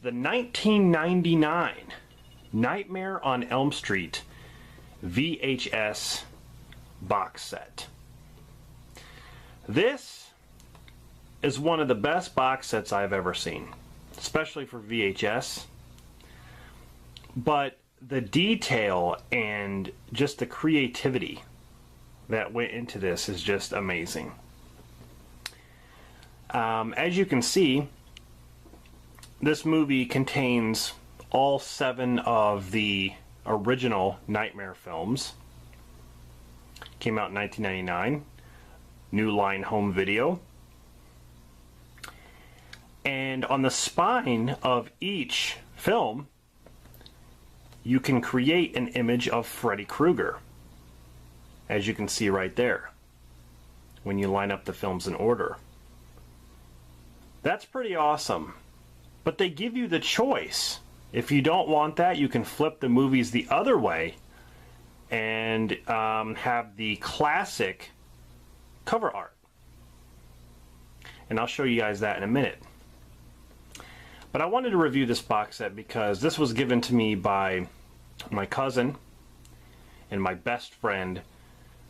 The 1999 Nightmare on Elm Street VHS box set. This is one of the best box sets I've ever seen, especially for VHS. But the detail and just the creativity that went into this is just amazing. As you can see, this movie contains all 7 of the original Nightmare films. Came out in 1999. New Line Home Video. And on the spine of each film, you can create an image of Freddy Krueger, as you can see right there, when you line up the films in order. That's pretty awesome. But they give you the choice. If you don't want that, you can flip the movies the other way and have the classic cover art. And I'll show you guys that in a minute. But I wanted to review this box set because this was given to me by my cousin and my best friend,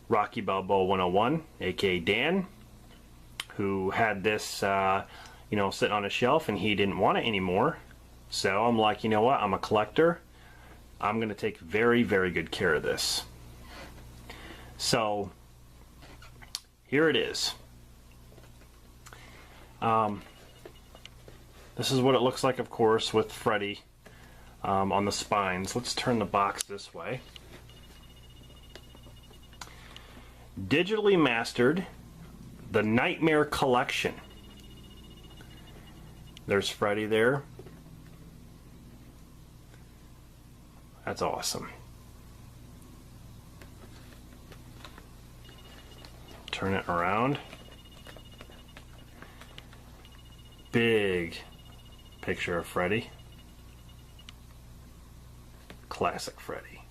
Rocky Balboa 101, aka Dan, who had this sitting on a shelf, and he didn't want it anymore. So I'm like, you know what? I'm a collector. I'm going to take very, very good care of this. So here it is. This is what it looks like, of course, with Freddy on the spines. Let's turn the box this way. Digitally mastered, the Nightmare Collection. There's Freddy there. That's awesome. Turn it around. Big picture of Freddy. Classic Freddy.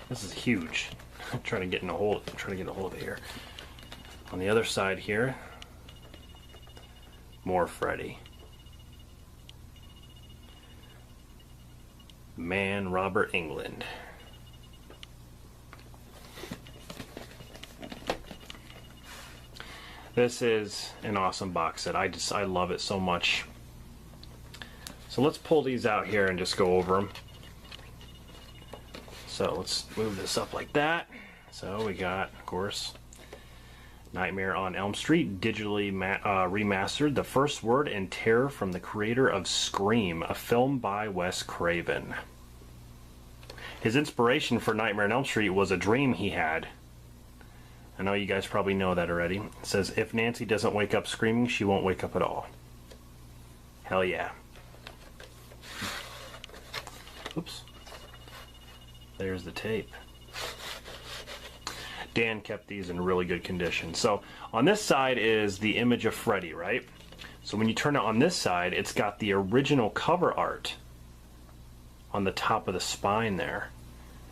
This is huge. I'm trying to get a hold of it here. On the other side here, more Freddy. Man, Robert Englund. This is an awesome box set. I love it so much. So let's pull these out here and just go over them. So let's move this up like that. So we got, of course, Nightmare on Elm Street, digitally remastered, the first word in terror from the creator of Scream, a film by Wes Craven. His inspiration for Nightmare on Elm Street was a dream he had. I know you guys probably know that already. It says, if Nancy doesn't wake up screaming, she won't wake up at all. Hell yeah. Oops. There's the tape. Dan kept these in really good condition. So on this side is the image of Freddy, right? So when you turn it on this side, it's got the original cover art on the top of the spine there.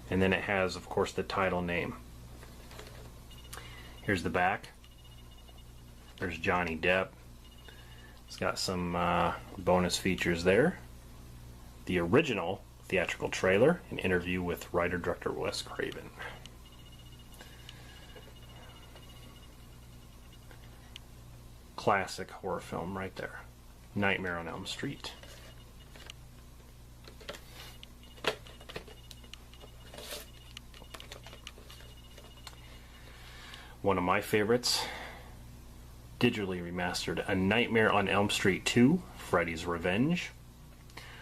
And then it has, of course, the title name. Here's the back. There's Johnny Depp. It's got some bonus features there. The original theatrical trailer, an interview with writer-director Wes Craven. Classic horror film right there. Nightmare on Elm Street. One of my favorites, digitally remastered, A Nightmare on Elm Street 2, Freddy's Revenge.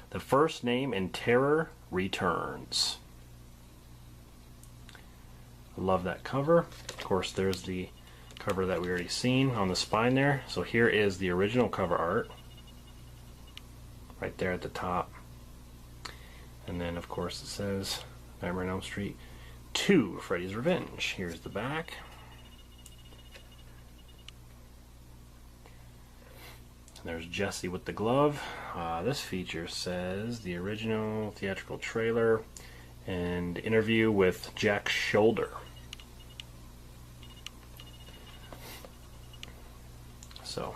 The First Name in Terror returns. I love that cover. Of course, there's the cover that we already seen on the spine there. So here is the original cover art right there at the top. And then, of course, it says Nightmare on Elm Street 2, Freddy's Revenge. Here's the back. There's Jesse with the glove. This feature says the original theatrical trailer and interview with Jack Shoulder. So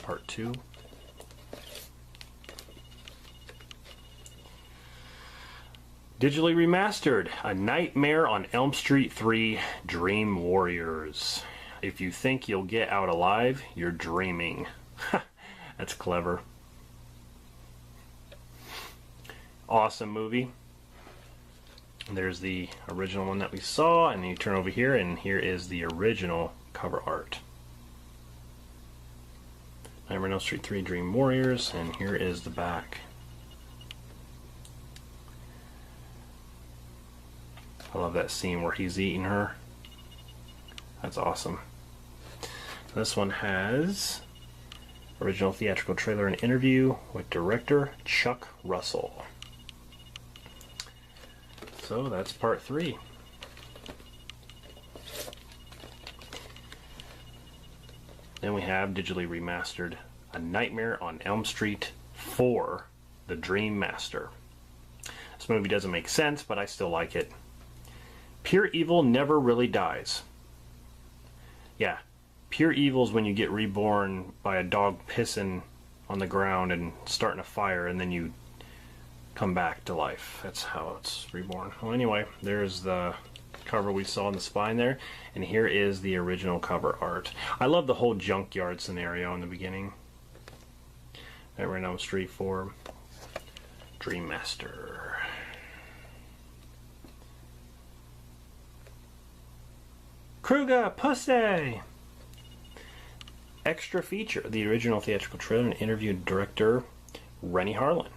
part 2. Digitally remastered, A Nightmare on Elm Street 3 Dream Warriors. If you think you'll get out alive, you're dreaming. That's clever. Awesome movie. There's the original one that we saw, and you turn over here, and here is the original cover art. Nightmare on Elm Street 3 Dream Warriors, and here is the back. I love that scene where he's eating her. That's awesome. This one has original theatrical trailer and interview with director Chuck Russell. So that's part 3. Then we have digitally remastered A Nightmare on Elm Street 4, The Dream Master. This movie doesn't make sense, but I still like it. Pure evil never really dies. Yeah, pure evil is when you get reborn by a dog pissing on the ground and starting a fire, and then you come back to life. That's how it's reborn. Well, anyway, there's the cover we saw in the spine there, and here is the original cover art. I love the whole junkyard scenario in the beginning. Nightmare on Elm Street 4 Dream Master. Kruger Pussy! Extra feature, the original theatrical trailer and interviewed director Rennie Harlan.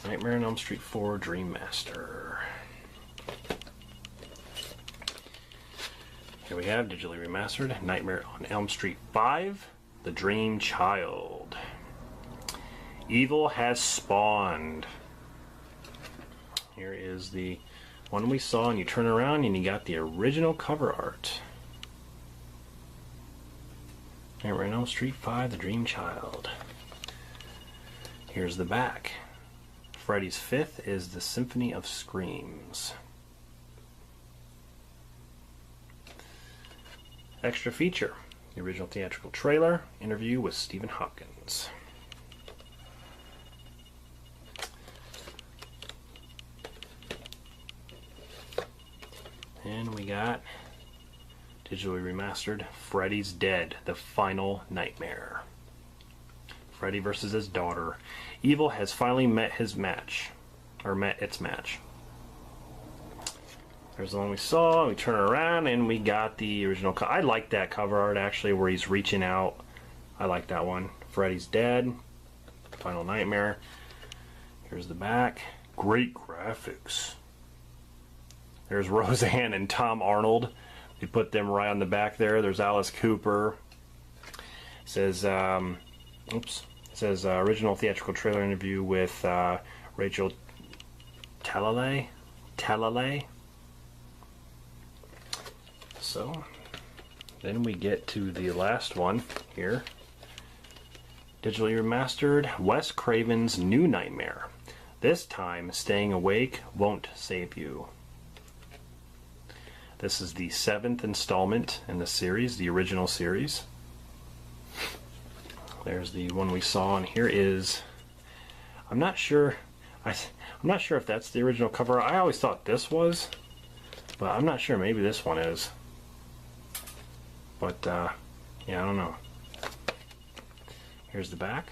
Nightmare on Elm Street 4 Dream Master. Here we have digitally remastered Nightmare on Elm Street 5 The Dream Child. Evil has spawned. Here is the one we saw, and you turn around and you got the original cover art. Nightmare on Elm Street 5 The Dream Child. Here's the back. Freddy's Fifth is the Symphony of Screams. Extra feature, the original theatrical trailer, interview with Stephen Hopkins. And we got digitally remastered Freddy's Dead, The Final Nightmare. Freddy versus his daughter. Evil has finally met his match, or met its match. There's the one we saw. We turn around and we got the original. I like that cover art actually, where he's reaching out. I like that one. Freddy's Dead, Final Nightmare. Here's the back. Great graphics. There's Roseanne and Tom Arnold. We put them right on the back there. There's Alice Cooper. It says, original theatrical trailer interview with Rachel Talalay. So, then we get to the last one here. Digitally remastered Wes Craven's New Nightmare. This time, staying awake won't save you. This is the 7th installment in the series, the original series. There's the one we saw, and here is, I'm not sure if that's the original cover. I always thought this was, but I'm not sure. Maybe this one is. But yeah, I don't know. Here's the back.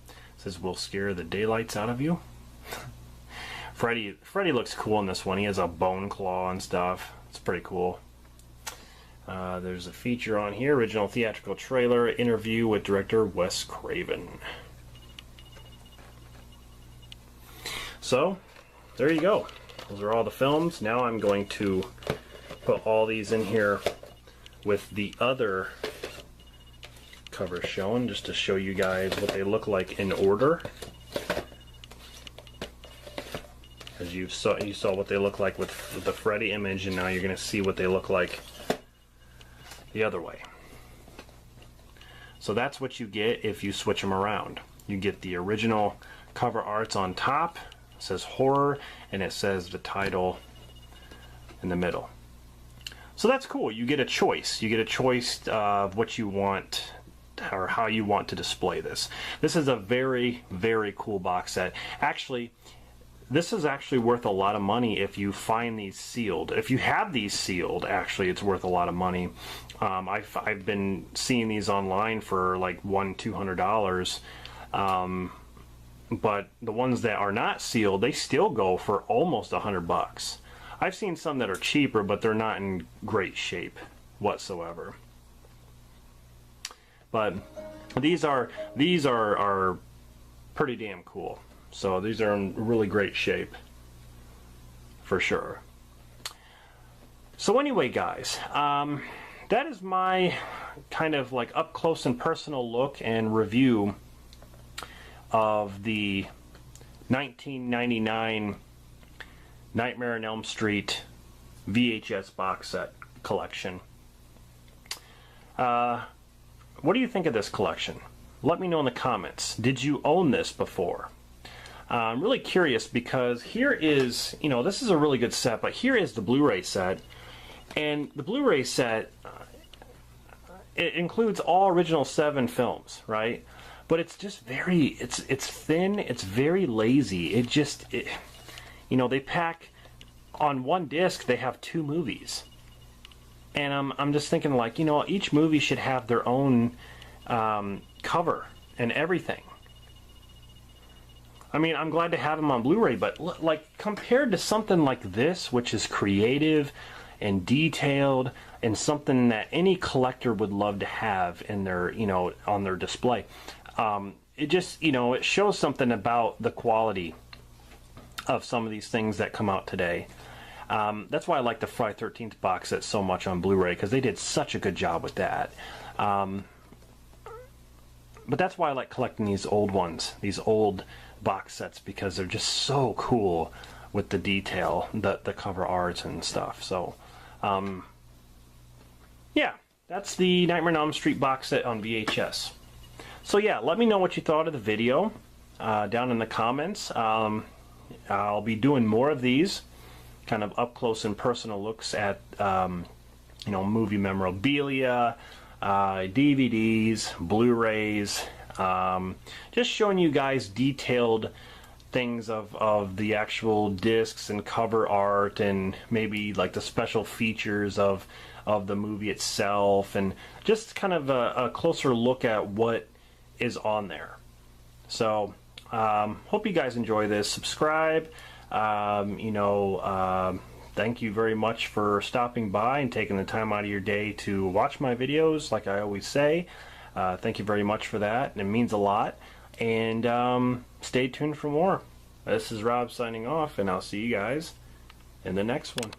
It says, "We'll scare the daylights out of you." Freddy looks cool in this one. He has a bone claw and stuff. It's pretty cool. There's a feature on here, original theatrical trailer, interview with director Wes Craven. So, there you go. Those are all the films. Now I'm going to put all these in here with the other covers shown, just to show you guys what they look like in order. As you saw what they look like with the Freddy image, and now you're going to see what they look like the other way. So that's what you get if you switch them around. You get the original cover arts on top. It says horror, and it says the title in the middle. So that's cool. You get a choice. You get a choice of what you want or how you want to display this. This is a very, very cool box set. Actually, this is actually worth a lot of money if you find these sealed. If you have these sealed, actually, it's worth a lot of money. I've been seeing these online for like $100-200. But the ones that are not sealed, they still go for almost $100. I've seen some that are cheaper, but they're not in great shape whatsoever. But these are pretty damn cool. So these are in really great shape for sure. So anyway, guys, that is my kind of like up close and personal look and review of the 1999 Nightmare on Elm Street VHS box set collection. What do you think of this collection? Let me know in the comments. Did you own this before? I'm really curious because here is, you know, this is a really good set, but here is the Blu-ray set. And the Blu-ray set, it includes all original 7 films, right? But it's just very, it's thin, it's very lazy. You know, they pack, on one disc, they have 2 movies. And I'm just thinking, like, you know, each movie should have their own cover and everything. I mean, I'm glad to have them on Blu-ray, but like compared to something like this, which is creative and detailed and something that any collector would love to have in their, you know, on their display, it just, you know, it shows something about the quality of some of these things that come out today. That's why I like the Friday 13th box set so much on Blu-ray, because they did such a good job with that. But that's why I like collecting these old ones, these old box sets, because they're just so cool with the detail, the cover art and stuff. So, yeah, that's the Nightmare on Elm Street box set on VHS. So yeah, let me know what you thought of the video down in the comments. I'll be doing more of these, kind of up close and personal looks at you know, movie memorabilia, DVDs, Blu-rays, just showing you guys detailed things of the actual discs and cover art, and maybe like the special features of the movie itself, and just kind of a closer look at what is on there. So hope you guys enjoy this. Subscribe. You know, thank you very much for stopping by and taking the time out of your day to watch my videos, like I always say. Thank you very much for that, and it means a lot. And stay tuned for more. This is Rob signing off, and I'll see you guys in the next one.